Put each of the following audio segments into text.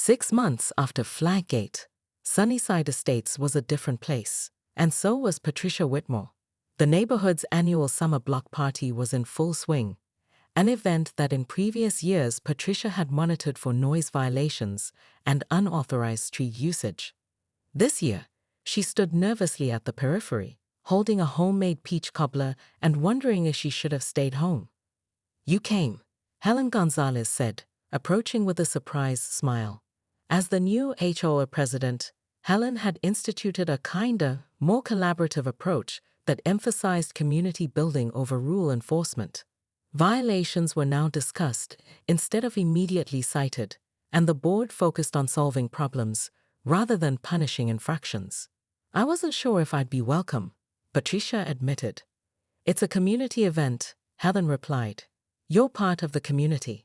6 months after Flaggate, Sunnyside Estates was a different place, and so was Patricia Whitmore. The neighborhood's annual summer block party was in full swing, an event that in previous years Patricia had monitored for noise violations and unauthorized street usage. This year, she stood nervously at the periphery, holding a homemade peach cobbler and wondering if she should have stayed home. "You came," Helen Gonzalez said, approaching with a surprised smile. As the new HOA president, Helen had instituted a kinder, more collaborative approach that emphasized community building over rule enforcement. Violations were now discussed instead of immediately cited, and the board focused on solving problems rather than punishing infractions. "I wasn't sure if I'd be welcome," Patricia admitted. "It's a community event," Helen replied. "You're part of the community."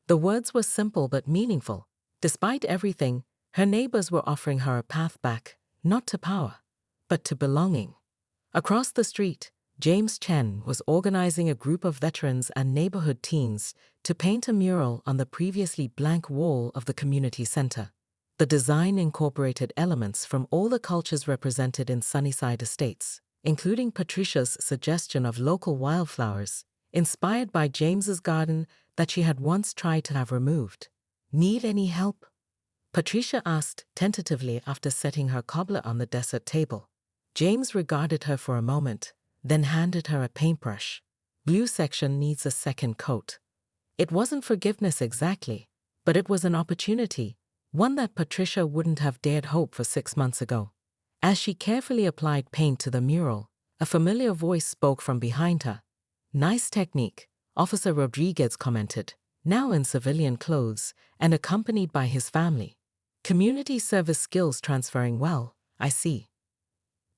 The words were simple but meaningful. Despite everything, her neighbors were offering her a path back, not to power, but to belonging. Across the street, James Chen was organizing a group of veterans and neighborhood teens to paint a mural on the previously blank wall of the community center. The design incorporated elements from all the cultures represented in Sunnyside Estates, including Patricia's suggestion of local wildflowers, inspired by James's garden that she had once tried to have removed. "Need any help?" Patricia asked tentatively after setting her cobbler on the desert table. James regarded her for a moment, then handed her a paintbrush. "Blue section needs a second coat." It wasn't forgiveness exactly, but it was an opportunity, one that Patricia wouldn't have dared hope for 6 months ago. As she carefully applied paint to the mural, a familiar voice spoke from behind her. "Nice technique," Officer Rodriguez commented, now in civilian clothes and accompanied by his family. "Community service skills transferring well, I see."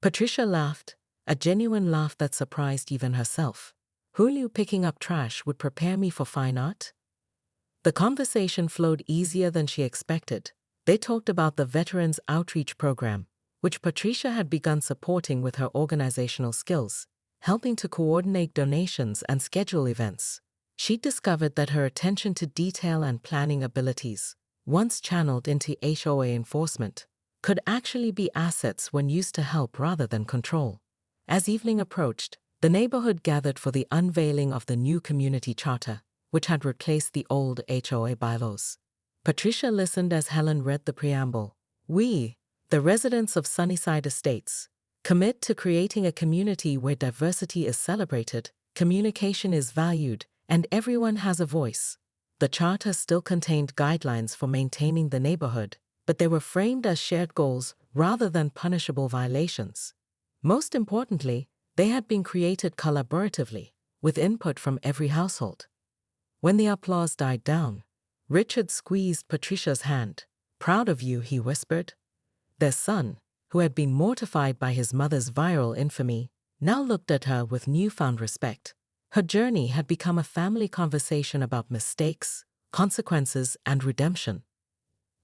Patricia laughed, a genuine laugh that surprised even herself. "Who knew picking up trash would prepare me for fine art?" The conversation flowed easier than she expected. They talked about the Veterans Outreach Program, which Patricia had begun supporting with her organizational skills, helping to coordinate donations and schedule events. She discovered that her attention to detail and planning abilities, once channeled into HOA enforcement, could actually be assets when used to help rather than control. As evening approached, the neighborhood gathered for the unveiling of the new community charter, which had replaced the old HOA bylaws. Patricia listened as Helen read the preamble. "We, the residents of Sunnyside Estates, commit to creating a community where diversity is celebrated, communication is valued, and everyone has a voice." The charter still contained guidelines for maintaining the neighborhood, but they were framed as shared goals rather than punishable violations. Most importantly, they had been created collaboratively, with input from every household. When the applause died down, Richard squeezed Patricia's hand. "Proud of you," he whispered. Their son, who had been mortified by his mother's viral infamy, now looked at her with newfound respect. Her journey had become a family conversation about mistakes, consequences, and redemption.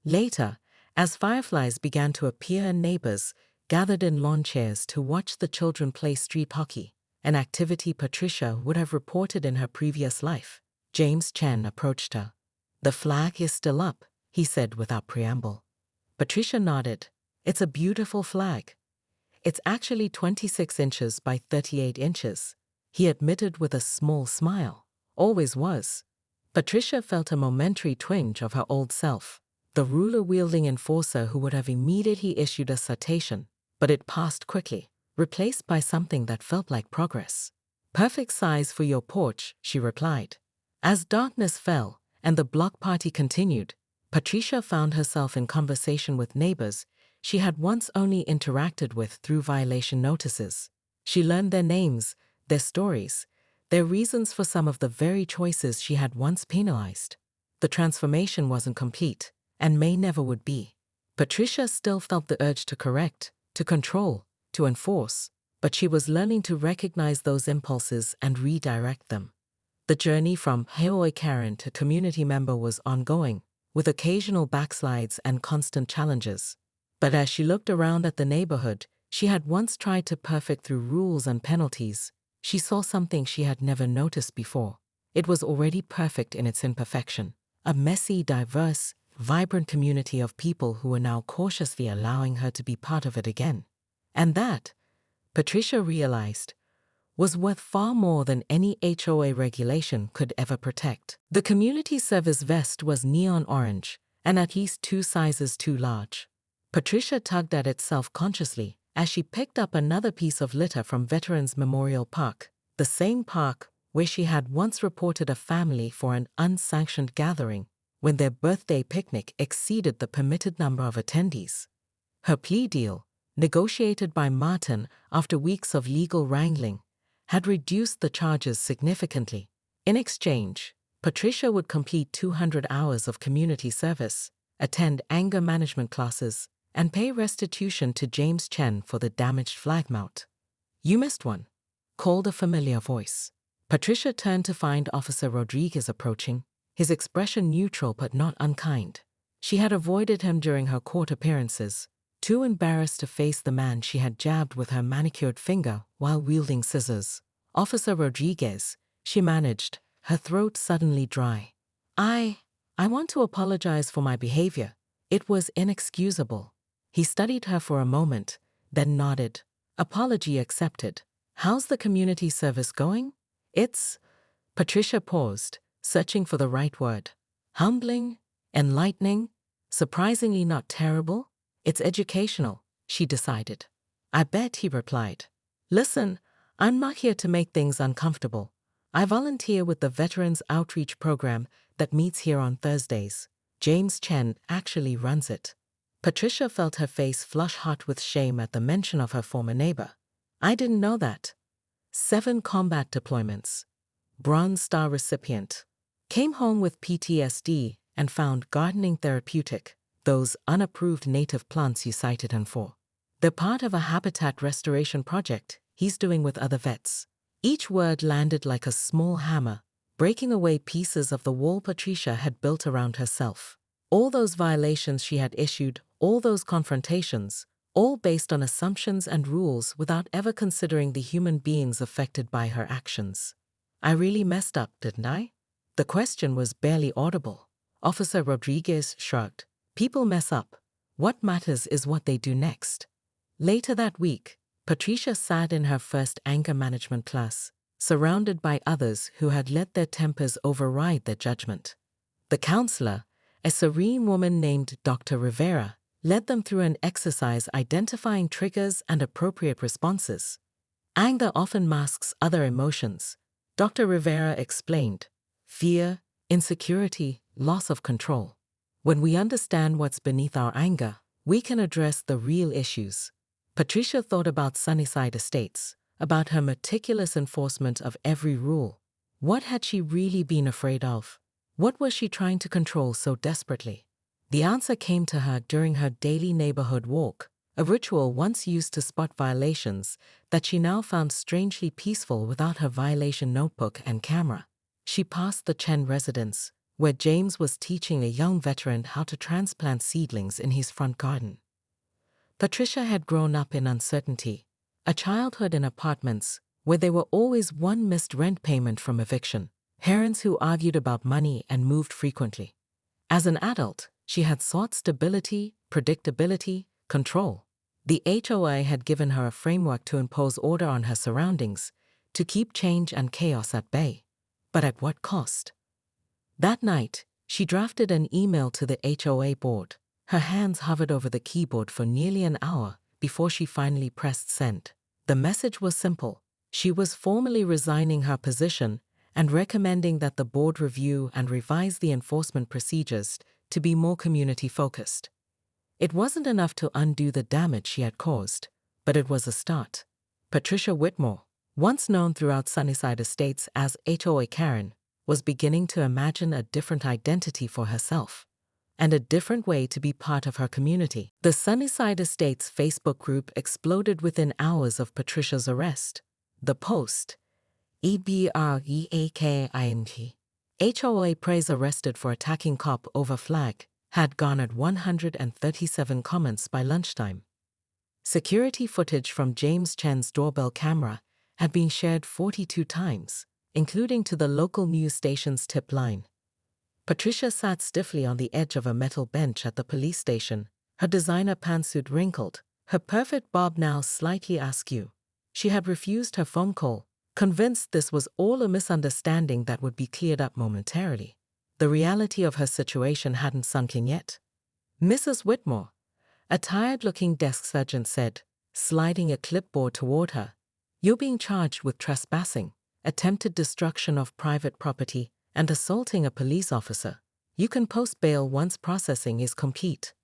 Later, as fireflies began to appear and neighbors gathered in lawn chairs to watch the children play street hockey, an activity Patricia would have reported in her previous life, James Chen approached her. "The flag is still up," he said without preamble. Patricia nodded. "It's a beautiful flag." "It's actually 26 inches by 38 inches, he admitted with a small smile. "Always was." Patricia felt a momentary twinge of her old self, the ruler-wielding enforcer who would have immediately issued a citation, but it passed quickly, replaced by something that felt like progress. "Perfect size for your porch," she replied. As darkness fell and the block party continued, Patricia found herself in conversation with neighbors she had once only interacted with through violation notices. She learned their names, their stories, their reasons for some of the very choices she had once penalized. The transformation wasn't complete, and may never would be. Patricia still felt the urge to correct, to control, to enforce, but she was learning to recognize those impulses and redirect them. The journey from HOA Karen to community member was ongoing, with occasional backslides and constant challenges. But as she looked around at the neighborhood she had once tried to perfect through rules and penalties, she saw something she had never noticed before. It was already perfect in its imperfection, a messy, diverse, vibrant community of people who were now cautiously allowing her to be part of it again. And that, Patricia realized, was worth far more than any HOA regulation could ever protect. The community service vest was neon orange and at least 2 sizes too large. Patricia tugged at it self-consciously as she picked up another piece of litter from Veterans Memorial Park, the same park where she had once reported a family for an unsanctioned gathering when their birthday picnic exceeded the permitted number of attendees. Her plea deal, negotiated by Martin after weeks of legal wrangling, had reduced the charges significantly. In exchange, Patricia would complete 200 hours of community service, attend anger management classes, and pay restitution to James Chen for the damaged flag mount. "You missed one," called a familiar voice. Patricia turned to find Officer Rodriguez approaching, his expression neutral but not unkind. She had avoided him during her court appearances, too embarrassed to face the man she had jabbed with her manicured finger while wielding scissors. "Officer Rodriguez," she managed, her throat suddenly dry. I want to apologize for my behavior. It was inexcusable." He studied her for a moment, then nodded. "Apology accepted. How's the community service going?" "It's..." Patricia paused, searching for the right word. "Humbling? Enlightening? Surprisingly not terrible? It's educational," she decided. "I bet," he replied. "Listen, I'm not here to make things uncomfortable. I volunteer with the Veterans Outreach Program that meets here on Thursdays. James Chen actually runs it." Patricia felt her face flush hot with shame at the mention of her former neighbor. "I didn't know that. 7 combat deployments. Bronze Star recipient. Came home with PTSD and found gardening therapeutic. Those unapproved native plants you cited him for. They're part of a habitat restoration project he's doing with other vets." Each word landed like a small hammer, breaking away pieces of the wall Patricia had built around herself. All those violations she had issued, all those confrontations, all based on assumptions and rules without ever considering the human beings affected by her actions. "I really messed up, didn't I?" The question was barely audible. Officer Rodriguez shrugged. "People mess up. What matters is what they do next." Later that week, Patricia sat in her first anger management class, surrounded by others who had let their tempers override their judgment. The counselor, a serene woman named Dr. Rivera, led them through an exercise identifying triggers and appropriate responses. "Anger often masks other emotions," Dr. Rivera explained. "Fear, insecurity, loss of control. When we understand what's beneath our anger, we can address the real issues." Patricia thought about Sunnyside Estates, about her meticulous enforcement of every rule. What had she really been afraid of? What was she trying to control so desperately? The answer came to her during her daily neighborhood walk, a ritual once used to spot violations that she now found strangely peaceful without her violation notebook and camera. She passed the Chen residence, where James was teaching a young veteran how to transplant seedlings in his front garden. Patricia had grown up in uncertainty, a childhood in apartments where there were always one missed rent payment from eviction, parents who argued about money and moved frequently. As an adult, she had sought stability, predictability, control. The HOA had given her a framework to impose order on her surroundings, to keep change and chaos at bay. But at what cost? That night, she drafted an email to the HOA board. Her hands hovered over the keyboard for nearly an hour before she finally pressed send. The message was simple. She was formally resigning her position and recommending that the board review and revise the enforcement procedures to be more community-focused. It wasn't enough to undo the damage she had caused, but it was a start. Patricia Whitmore, once known throughout Sunnyside Estates as HOA Karen, was beginning to imagine a different identity for herself and a different way to be part of her community. The Sunnyside Estates Facebook group exploded within hours of Patricia's arrest. The post, EBREAKINT, HOA praise arrested for attacking cop over flag, had garnered 137 comments by lunchtime. Security footage from James Chen's doorbell camera had been shared 42 times, including to the local news station's tip line. Patricia sat stiffly on the edge of a metal bench at the police station, her designer pantsuit wrinkled, her perfect bob now slightly askew. She had refused her phone call, convinced this was all a misunderstanding that would be cleared up momentarily. The reality of her situation hadn't sunk in yet. "Mrs. Whitmore," a tired-looking desk sergeant said, sliding a clipboard toward her, "you're being charged with trespassing, attempted destruction of private property, and assaulting a police officer. You can post bail once processing is complete."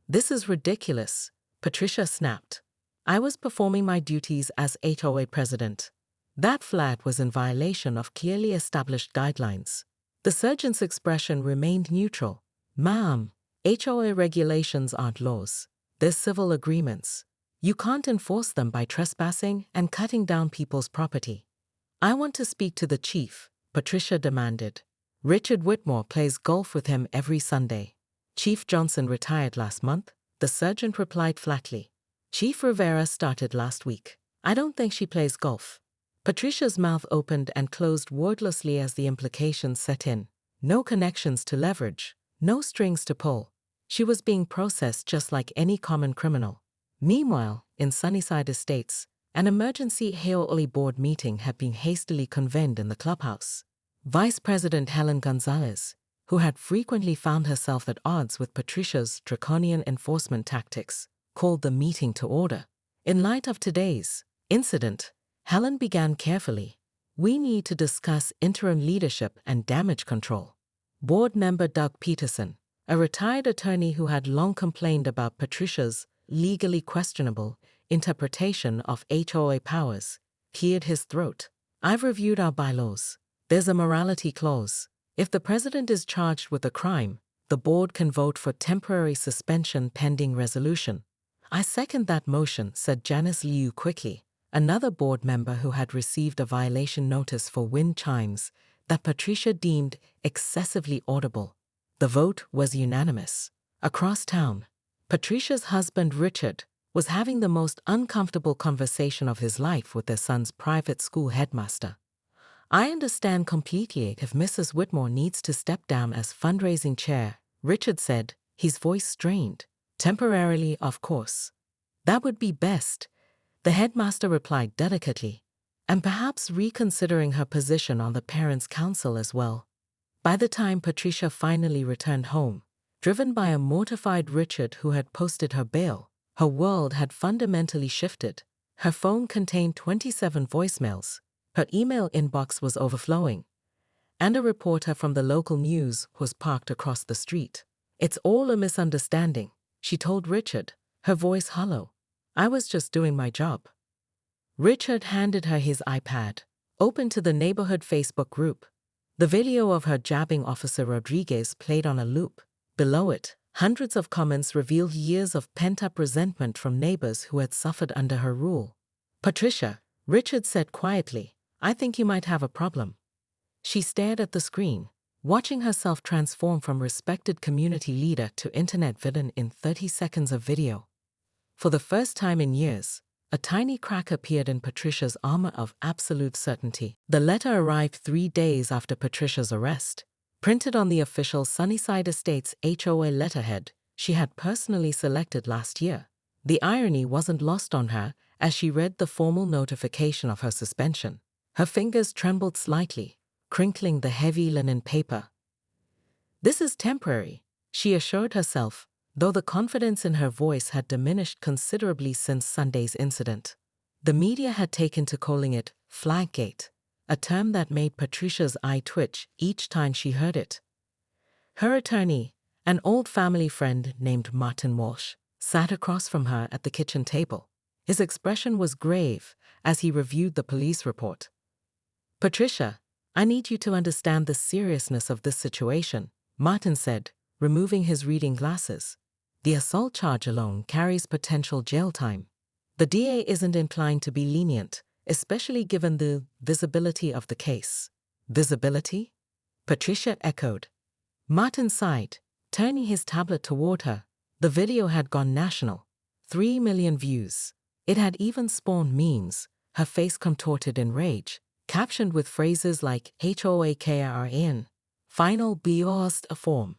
"This is ridiculous," Patricia snapped. "I was performing my duties as HOA president. That flat was in violation of clearly established guidelines." The sergeant's expression remained neutral. "Ma'am, HOA regulations aren't laws. They're civil agreements. You can't enforce them by trespassing and cutting down people's property." "I want to speak to the chief," Patricia demanded. "Richard Whitmore plays golf with him every Sunday." "Chief Johnson retired last month," the sergeant replied flatly. "Chief Rivera started last week. I don't think she plays golf." Patricia's mouth opened and closed wordlessly as the implications set in. No connections to leverage, no strings to pull. She was being processed just like any common criminal. Meanwhile, in Sunnyside Estates, an emergency HOA board meeting had been hastily convened in the clubhouse. Vice President Helen Gonzalez, who had frequently found herself at odds with Patricia's draconian enforcement tactics, called the meeting to order. In light of today's incident, Helen began carefully. "We need to discuss interim leadership and damage control." Board member Doug Peterson, a retired attorney who had long complained about Patricia's legally questionable interpretation of HOA powers, cleared his throat. "I've reviewed our bylaws. There's a morality clause. If the president is charged with a crime, the board can vote for temporary suspension pending resolution." "I second that motion," said Janice Liu quickly, another board member who had received a violation notice for wind chimes that Patricia deemed excessively audible. The vote was unanimous. Across town, Patricia's husband Richard was having the most uncomfortable conversation of his life with their son's private school headmaster. "I understand completely if Mrs. Whitmore needs to step down as fundraising chair," Richard said, his voice strained. "Temporarily, of course." "That would be best," the headmaster replied delicately, "and perhaps reconsidering her position on the Parents' Council as well." By the time Patricia finally returned home, driven by a mortified Richard who had posted her bail, her world had fundamentally shifted. Her phone contained 27 voicemails, her email inbox was overflowing, and a reporter from the local news was parked across the street. "It's all a misunderstanding," she told Richard, her voice hollow. "I was just doing my job." Richard handed her his iPad, open to the neighborhood Facebook group. The video of her jabbing Officer Rodriguez played on a loop. Below it, hundreds of comments revealed years of pent-up resentment from neighbors who had suffered under her rule. "Patricia," Richard said quietly, "I think you might have a problem." She stared at the screen, watching herself transform from respected community leader to internet villain in 30 seconds of video. For the first time in years, a tiny crack appeared in Patricia's armor of absolute certainty. The letter arrived 3 days after Patricia's arrest, printed on the official Sunnyside Estates HOA letterhead she had personally selected last year. The irony wasn't lost on her as she read the formal notification of her suspension. Her fingers trembled slightly, crinkling the heavy linen paper. "This is temporary," she assured herself, though the confidence in her voice had diminished considerably since Sunday's incident. The media had taken to calling it Flaggate, a term that made Patricia's eye twitch each time she heard it. Her attorney, an old family friend named Martin Walsh, sat across from her at the kitchen table. His expression was grave as he reviewed the police report. "Patricia, I need you to understand the seriousness of this situation," Martin said, removing his reading glasses. "The assault charge alone carries potential jail time. The DA isn't inclined to be lenient, especially given the visibility of the case." "Visibility?" Patricia echoed. Martin sighed, turning his tablet toward her. The video had gone national. 3 million views. It had even spawned memes, her face contorted in rage, captioned with phrases like HOAKRN, final wildest form,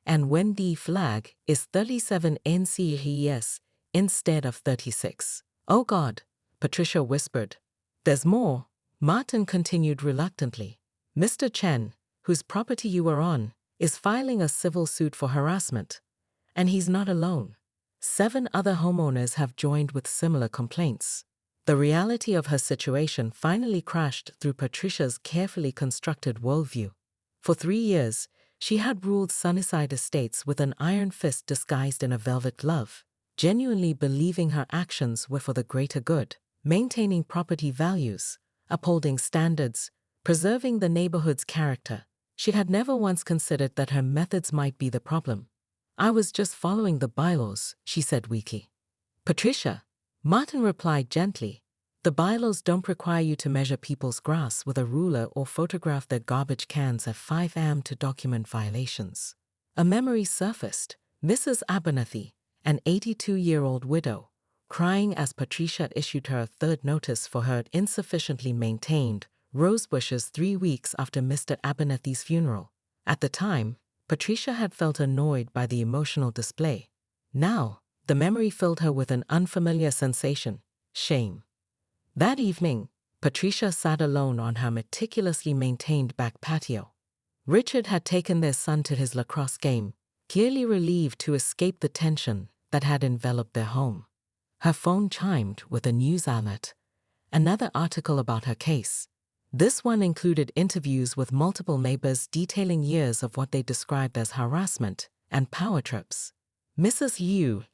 and when the flag is 37 NCES instead of 36. Oh God, Patricia whispered. There's more, Martin continued reluctantly. Mr. Chen, whose property you were on, is filing a civil suit for harassment. And he's not alone. 7 other homeowners have joined with similar complaints. The reality of her situation finally crashed through Patricia's carefully constructed worldview. For 3 years, she had ruled Sunnyside Estates with an iron fist disguised in a velvet glove, genuinely believing her actions were for the greater good, maintaining property values, upholding standards, preserving the neighborhood's character. She had never once considered that her methods might be the problem. I was just following the bylaws, she said weakly. Patricia, Martin replied gently, the bylaws don't require you to measure people's grass with a ruler or photograph their garbage cans at 5 a.m. to document violations. A memory surfaced. Mrs. Abernathy, an 82-year-old widow, crying as Patricia issued her a third notice for her insufficiently maintained rose bushes 3 weeks after Mr. Abernathy's funeral. At the time, Patricia had felt annoyed by the emotional display. Now, the memory filled her with an unfamiliar sensation: shame. That evening, Patricia sat alone on her meticulously maintained back patio. Richard had taken their son to his lacrosse game, clearly relieved to escape the tension that had enveloped their home. Her phone chimed with a news alert, another article about her case. This one included interviews with multiple neighbors detailing years of what they described as harassment and power trips. Mrs. Liu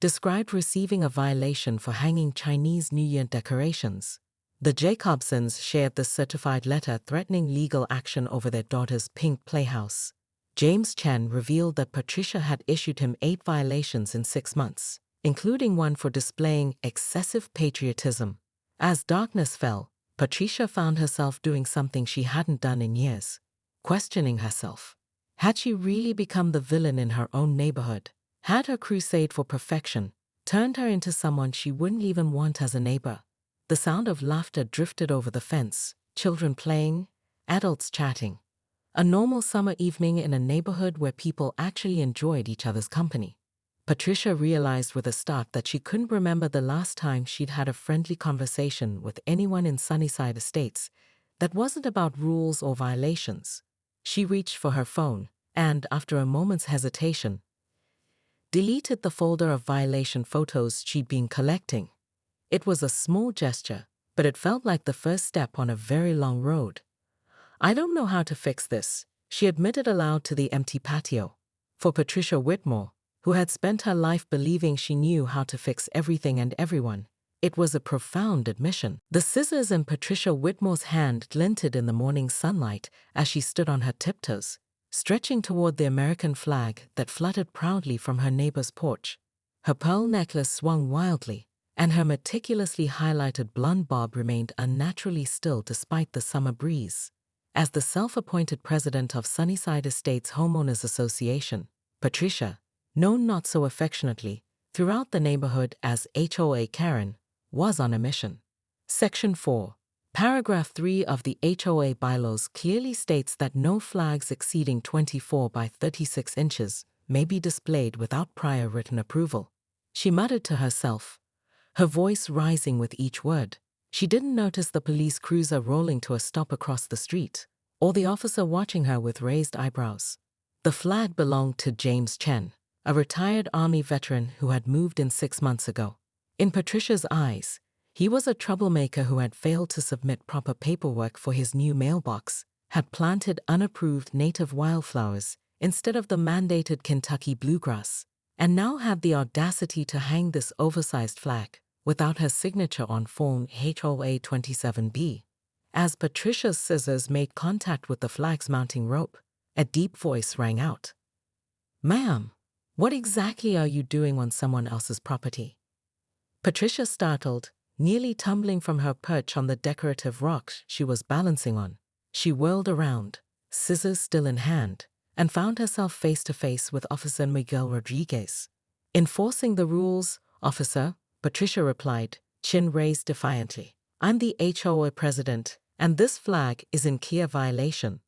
described receiving a violation for hanging Chinese New Year decorations. The Jacobsons shared the certified letter threatening legal action over their daughter's pink playhouse. James Chen revealed that Patricia had issued him 8 violations in 6 months, including one for displaying excessive patriotism. As darkness fell, Patricia found herself doing something she hadn't done in years, questioning herself. Had she really become the villain in her own neighborhood? Had her crusade for perfection turned her into someone she wouldn't even want as a neighbor? The sound of laughter drifted over the fence, children playing, adults chatting. A normal summer evening in a neighborhood where people actually enjoyed each other's company. Patricia realized with a start that she couldn't remember the last time she'd had a friendly conversation with anyone in Sunnyside Estates that wasn't about rules or violations. She reached for her phone and, after a moment's hesitation, deleted the folder of violation photos she'd been collecting. It was a small gesture, but it felt like the first step on a very long road. I don't know how to fix this, she admitted aloud to the empty patio. For Patricia Whitmore, who had spent her life believing she knew how to fix everything and everyone, it was a profound admission. The scissors in Patricia Whitmore's hand glinted in the morning sunlight as she stood on her tiptoes, stretching toward the American flag that fluttered proudly from her neighbor's porch. Her pearl necklace swung wildly, and her meticulously highlighted blonde bob remained unnaturally still despite the summer breeze. As the self-appointed president of Sunnyside Estates Homeowners Association, Patricia, known not so affectionately throughout the neighborhood as HOA Karen, was on a mission. Section 4. Paragraph 3 of the HOA bylaws clearly states that no flags exceeding 24 by 36 inches may be displayed without prior written approval. She muttered to herself, her voice rising with each word. She didn't notice the police cruiser rolling to a stop across the street, or the officer watching her with raised eyebrows. The flag belonged to James Chen, a retired Army veteran who had moved in 6 months ago. In Patricia's eyes, he was a troublemaker who had failed to submit proper paperwork for his new mailbox, had planted unapproved native wildflowers instead of the mandated Kentucky bluegrass, and now had the audacity to hang this oversized flag without her signature on Form HOA 27B. As Patricia's scissors made contact with the flag's mounting rope, a deep voice rang out. "Ma'am, what exactly are you doing on someone else's property?" Patricia startled, nearly tumbling from her perch on the decorative rocks she was balancing on. She whirled around, scissors still in hand, and found herself face to face with Officer Miguel Rodriguez. "Enforcing the rules, officer," Patricia replied, chin raised defiantly. "I'm the HOA president, and this flag is in clear violation."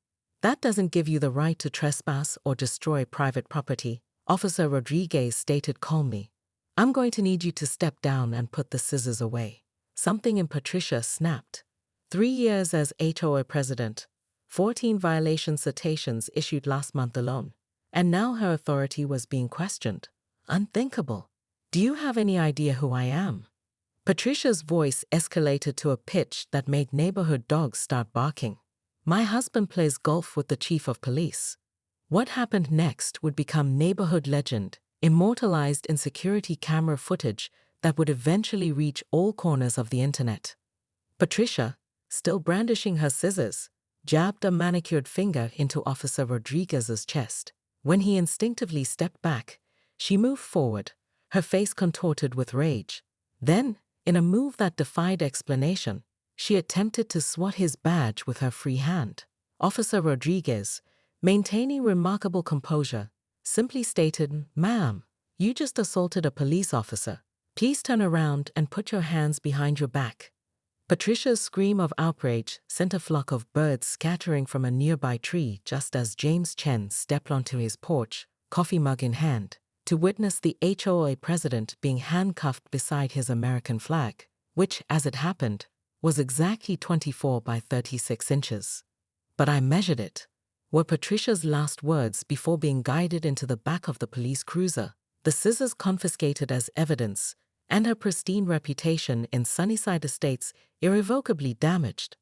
That doesn't give you the right to trespass or destroy private property, Officer Rodriguez stated calmly. I'm going to need you to step down and put the scissors away. Something in Patricia snapped. 3 years as HOA president, 14 violation citations issued last month alone, and now her authority was being questioned. Unthinkable. Do you have any idea who I am? Patricia's voice escalated to a pitch that made neighborhood dogs start barking. My husband plays golf with the chief of police. What happened next would become neighborhood legend, immortalized in security camera footage that would eventually reach all corners of the internet. Patricia, still brandishing her scissors, jabbed a manicured finger into Officer Rodriguez's chest. When he instinctively stepped back, she moved forward, her face contorted with rage. Then, in a move that defied explanation, she attempted to swat his badge with her free hand. Officer Rodriguez, maintaining remarkable composure, simply stated, "Ma'am, you just assaulted a police officer. Please turn around and put your hands behind your back." Patricia's scream of outrage sent a flock of birds scattering from a nearby tree just as James Chen stepped onto his porch, coffee mug in hand, to witness the HOA president being handcuffed beside his American flag, which, as it happened, was exactly 24 by 36 inches. "But I measured it," were Patricia's last words before being guided into the back of the police cruiser, the scissors confiscated as evidence, and her pristine reputation in Sunnyside Estates irrevocably damaged.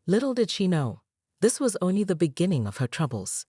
Little did she know, this was only the beginning of her troubles.